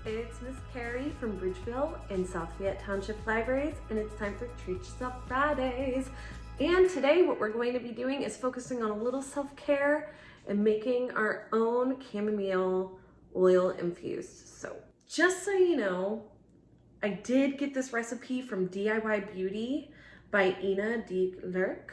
it's Miss Carrie from Bridgeville in South Fayette Township Libraries, and it's time for Treat Yourself Fridays. And today what we're going to be doing is focusing on a little self-care and making our own chamomile oil infused soap. Just so you know, I did get this recipe from DIY Beauty by Ina De Clercq.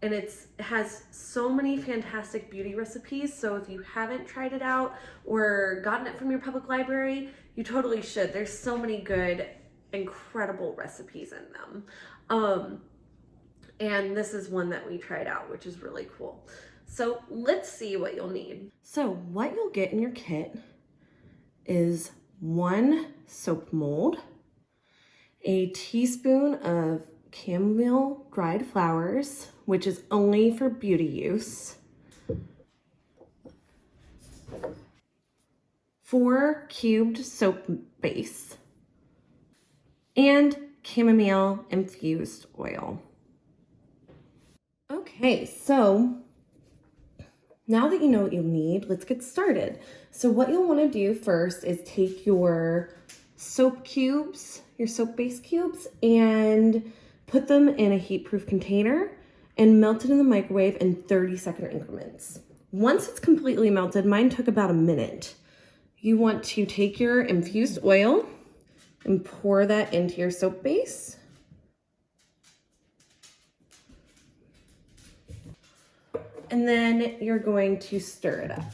And it has so many fantastic beauty recipes, so if you haven't tried it out or gotten it from your public library, you totally should. There's so many good, incredible recipes in them. And this is one that we tried out, which is really cool. So let's see what you'll need. So what you'll get in your kit is 1 soap mold, a teaspoon of chamomile dried flowers, which is only for beauty use, 4 cubed soap base, and chamomile infused oil. Okay, so now that you know what you'll need, let's get started. So what you'll want to do first is take your soap cubes, your soap base cubes, and put them in a heat-proof container and melt it in the microwave in 30-second increments. Once it's completely melted, mine took about a minute. You want to take your infused oil and pour that into your soap base. And then you're going to stir it up.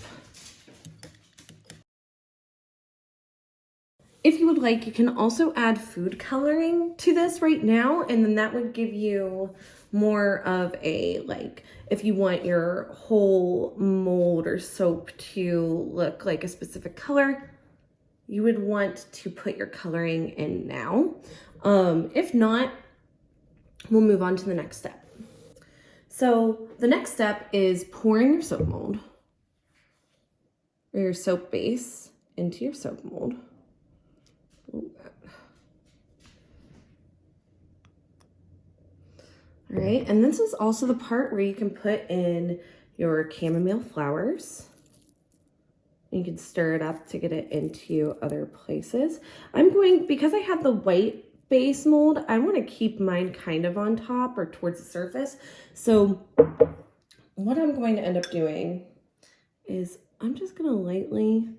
If you would like, you can also add food coloring to this right now, and then that would give you more of a, like, if you want your whole mold or soap to look like a specific color, you would want to put your coloring in now. If not, we'll move on to the next step. So the next step is pouring your soap mold or your soap base into your soap mold. All right, and this is also the part where you can put in your chamomile flowers. You can stir it up to get it into other places. Because I have the white base mold, I want to keep mine kind of on top or towards the surface. So what I'm going to end up doing is I'm just going to lightly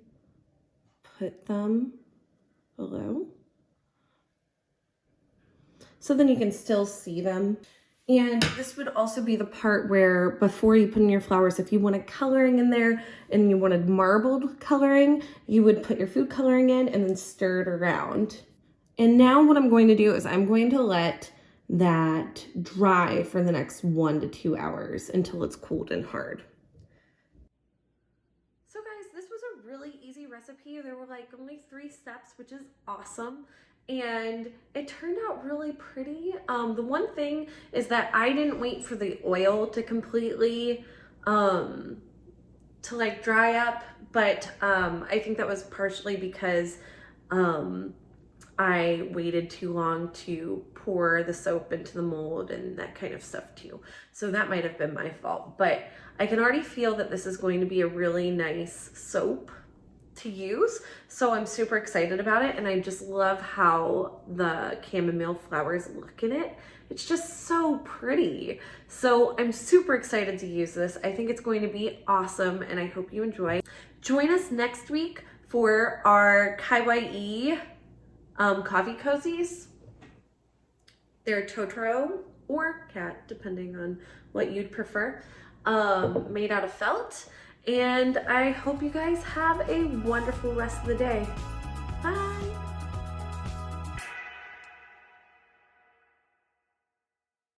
put them below, so then you can still see them. And this would also be the part where before you put in your flowers, if you wanted coloring in there and you wanted marbled coloring, you would put your food coloring in and then stir it around. And now what I'm going to do is I'm going to let that dry for the next 1 to 2 hours until it's cooled and hard. So guys, this was a really easy recipe. There were like only 3 steps, which is awesome. And it turned out really pretty. The one thing is that I didn't wait for the oil to completely to like dry up, but I think that was partially because I waited too long to pour the soap into the mold and that kind of stuff too. So that might have been my fault, but I can already feel that this is going to be a really nice soap to use. So I'm super excited about it, and I just love how the chamomile flowers look in it. It's just so pretty. So I'm super excited to use this. I think it's going to be awesome, and I hope you enjoy. Join us next week for our Kawaii coffee cozies. They're Totoro or cat, depending on what you'd prefer, made out of felt. And I hope you guys have a wonderful rest of the day. Bye.